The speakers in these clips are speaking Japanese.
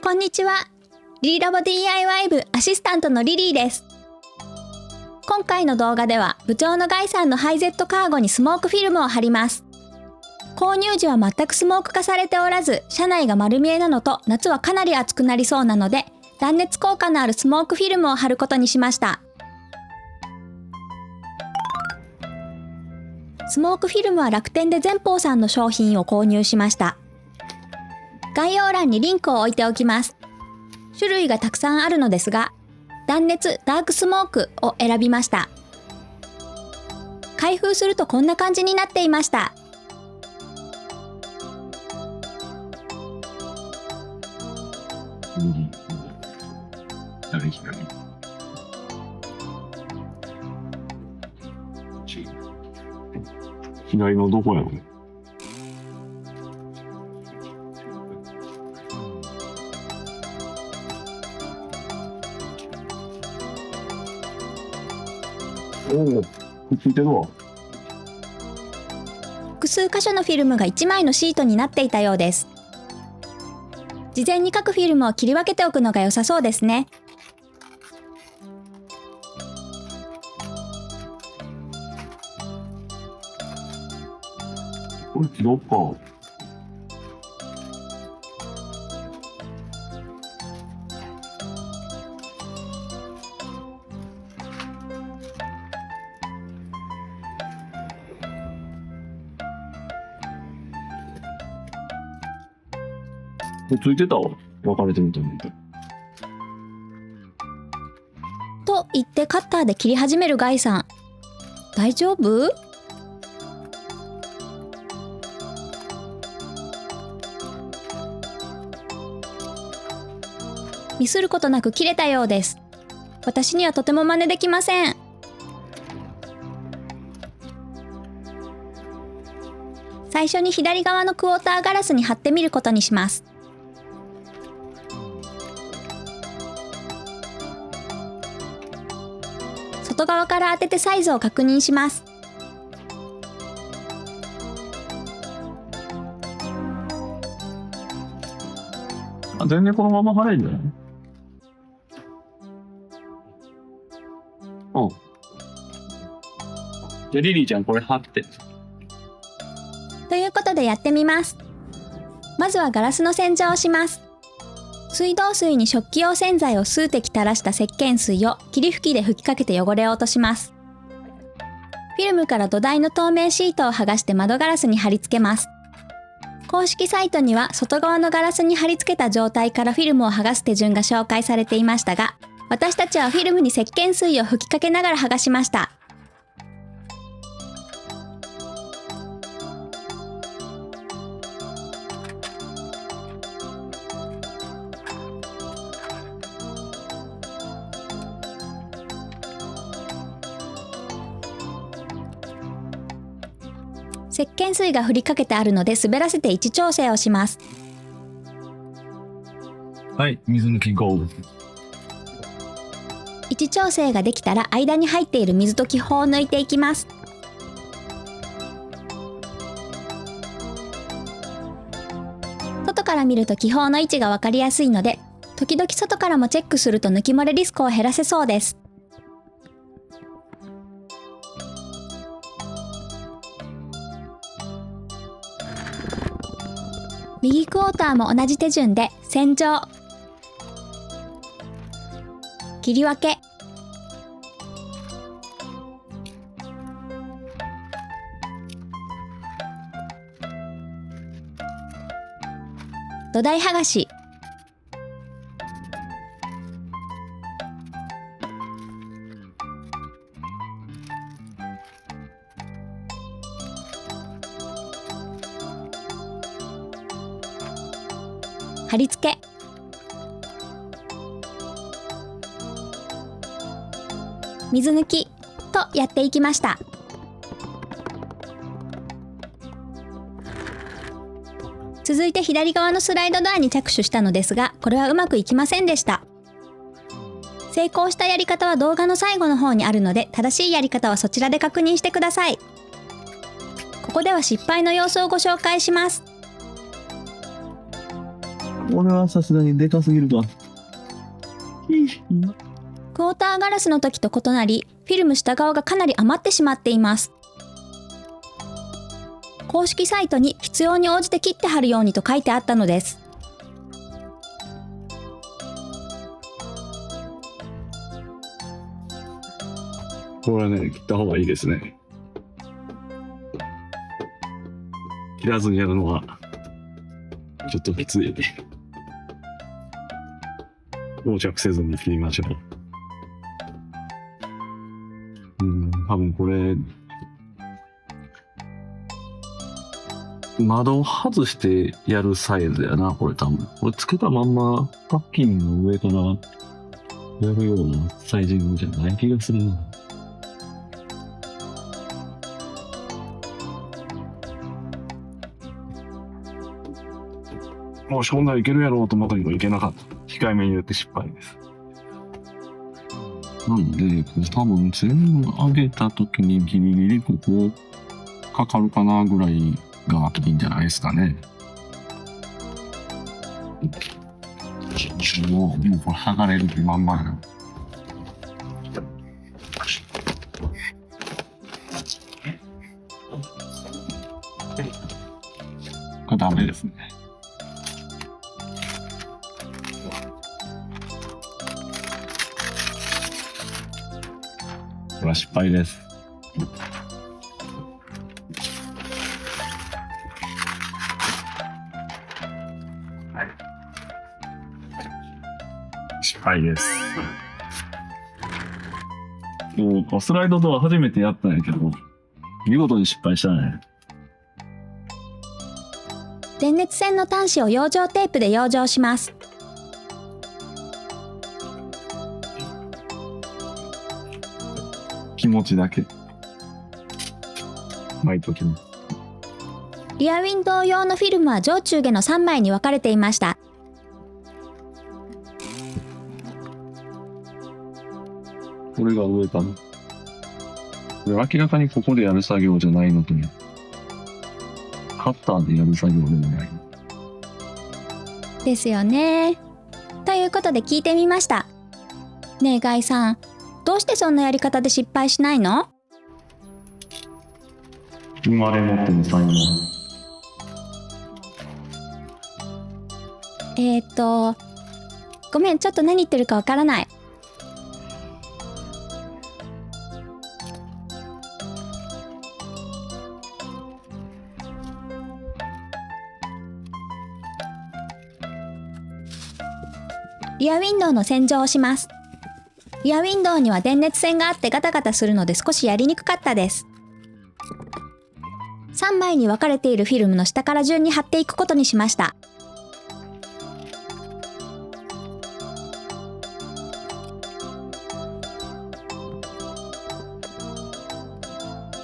こんにちは。リリラボ DIY 部アシスタントのリリーです。今回の動画では部長のガイさんのハイゼットカーゴにスモークフィルムを貼ります。購入時は全くスモーク化されておらず、車内が丸見えなのと夏はかなり暑くなりそうなので、断熱効果のあるスモークフィルムを貼ることにしました。スモークフィルムは楽天で善宝さんの商品を購入しました。概要欄にリンクを置いておきます。種類がたくさんあるのですが、断熱ダークスモークを選びました。開封するとこんな感じになっていました。左のどこやろ？おお、くっついてるわ。複数箇所のフィルムが1枚のシートになっていたようです。事前に各フィルムを切り分けておくのが良さそうですね。これ切ろうか。ついてたわ。分かれてみたみたい。と言ってカッターで切り始めるガイさん。大丈夫？ミスることなく切れたようです。私にはとても真似できません。最初に左側のクォーターガラスに貼ってみることにします。外側から当ててサイズを確認します。全然このまま貼れるんじゃない？うん。じゃあリリーちゃんこれ貼って。ということでやってみます。まずはガラスの洗浄をします。水道水に食器用洗剤を数滴垂らした石鹸水を霧吹きで吹きかけて汚れを落とします。フィルムから土台の透明シートを剥がして窓ガラスに貼り付けます。公式サイトには外側のガラスに貼り付けた状態からフィルムを剥がす手順が紹介されていましたが、私たちはフィルムに石鹸水を吹きかけながら剥がしました。石鹸水が振りかけてあるので滑らせて位置調整をします。はい、水抜きゴー。位置調整ができたら間に入っている水と気泡を抜いていきます。外から見ると気泡の位置が分かりやすいので、時々外からもチェックすると抜き漏れリスクを減らせそうです。右クォーターも同じ手順で洗浄、切り分け、土台剥がし、貼り付け、水抜きとやっていきました。続いて左側のスライドドアに着手したのですが、これはうまくいきませんでした。成功したやり方は動画の最後の方にあるので、正しいやり方はそちらで確認してください。ここでは失敗の様子をご紹介します。俺はさすがにでかすぎるか。クォーターガラスの時と異なり、フィルム下側がかなり余ってしまっています。公式サイトに必要に応じて切って貼るようにと書いてあったのです。これね、切った方がいいですね。切らずにやるのは、ちょっときつい。横着せずに切りましょう。多分これ、窓を外してやるサイズやな、これ多分。これつけたまんま、パッキンの上からやるようなサイジングじゃない気がするな。もうそんないけるやろうと思ったけどいけなかった。控えめに言って失敗です。なんで、多分全部上げた時にギリギリここかかるかなぐらいがいいんじゃないですかね。もうこれ剥がれる気まんまやな。これダメですね。これは失敗です。失敗です。スライドドア初めてやったんやけど、見事に失敗したね。電熱線の端子を養生テープで養生します。気持ちだけ巻いときます。リアウィンドウ用のフィルムは上中下の3枚に分かれていました。これが上かな。これ明らかにここでやる作業じゃないのとね、カッターでやる作業でもない。ですよね。ということで聞いてみました。ねえガイさん、どうしてそんなやり方で失敗しないの？生まれ持っての才能。ごめん、ちょっと何言ってるかわからない。リアウィンドウの洗浄をします。リアウィンドウには電熱線があってガタガタするので少しやりにくかったです。3枚に分かれているフィルムの下から順に貼っていくことにしました。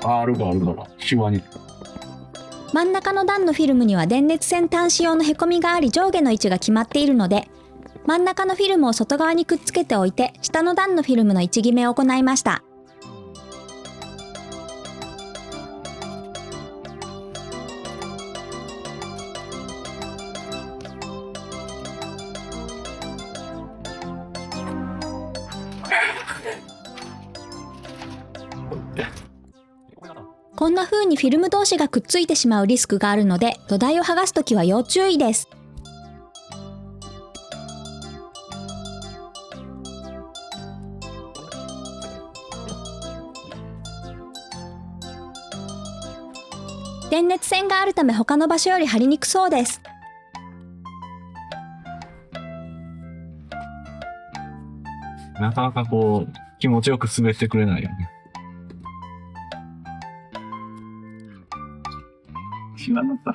あるから、シワに。真ん中の段のフィルムには電熱線端子用のへこみがあり上下の位置が決まっているので、真ん中のフィルムを外側にくっつけておいて、下の段のフィルムの位置決めを行いました。こんな風にフィルム同士がくっついてしまうリスクがあるので、土台を剥がすときは要注意です。電熱線があるため他の場所より貼りにくそうです。なかなかこう気持ちよく滑ってくれないよね。シワになった。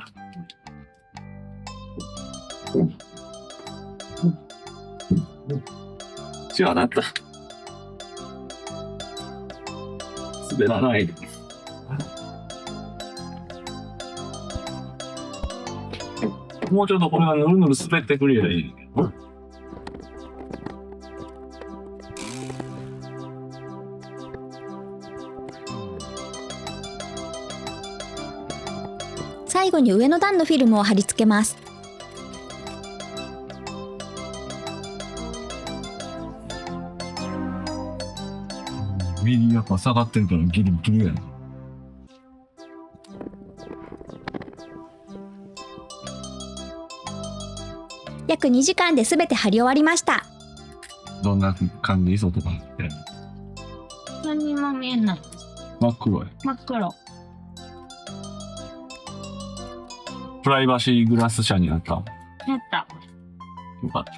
シワになった。滑らない。もうちょっとこれがぬるぬる滑ってくれりゃいいけど。最後に上の段のフィルムを貼り付けます。ミリやっぱ下がってるからギリギリやね。約2時間で全て貼り終わりました。どんな感じ？外がって。何も見えない。真っ黒や。真っ黒。プライバシーグラス車になった。やった。よかった。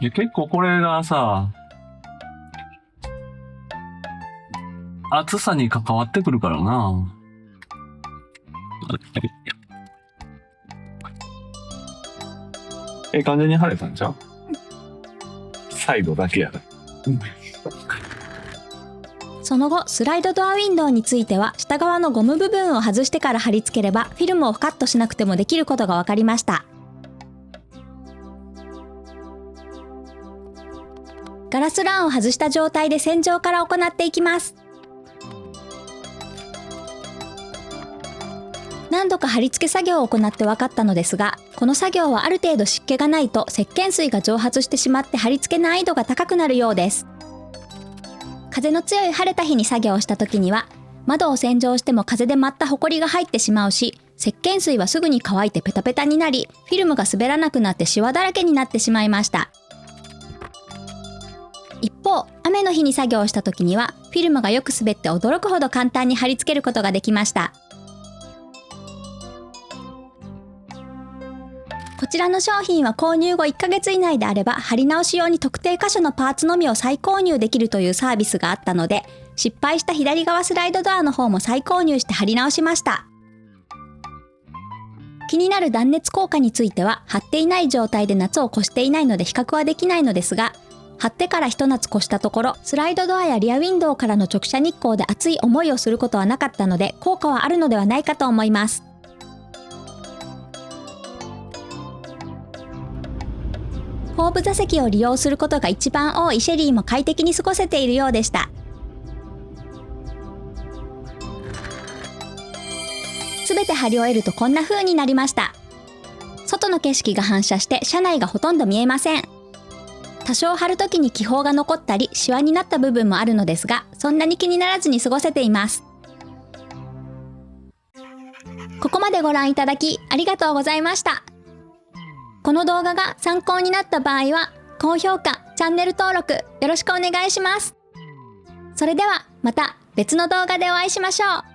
いや、結構これがさ、暑さに関わってくるからな。完全に晴れたんちゃう？サイドだけやな。その後、スライドドアウィンドウについては下側のゴム部分を外してから貼り付ければフィルムをカットしなくてもできることが分かりました。ガラス欄を外した状態で洗浄から行っていきます。何度か貼り付け作業を行って分かったのですが、この作業はある程度湿気がないと石鹸水が蒸発してしまって貼り付け難易度が高くなるようです。風の強い晴れた日に作業をした時には、窓を洗浄しても風で舞ったホコリが入ってしまうし、石鹸水はすぐに乾いてペタペタになり、フィルムが滑らなくなってシワだらけになってしまいました。一方、雨の日に作業をした時には、フィルムがよく滑って驚くほど簡単に貼り付けることができました。こちらの商品は購入後1ヶ月以内であれば貼り直し用に特定箇所のパーツのみを再購入できるというサービスがあったので、失敗した左側スライドドアの方も再購入して貼り直しました。気になる断熱効果については貼っていない状態で夏を越していないので比較はできないのですが、貼ってから一夏越したところ、スライドドアやリアウィンドウからの直射日光で熱い思いをすることはなかったので効果はあるのではないかと思います。後部座席を利用することが一番多いシェリーも快適に過ごせているようでした。すべて貼り終えるとこんな風になりました。外の景色が反射して車内がほとんど見えません。多少貼るときに気泡が残ったりシワになった部分もあるのですが、そんなに気にならずに過ごせています。ここまでご覧いただきありがとうございました。この動画が参考になった場合は、高評価、チャンネル登録よろしくお願いします。それではまた別の動画でお会いしましょう。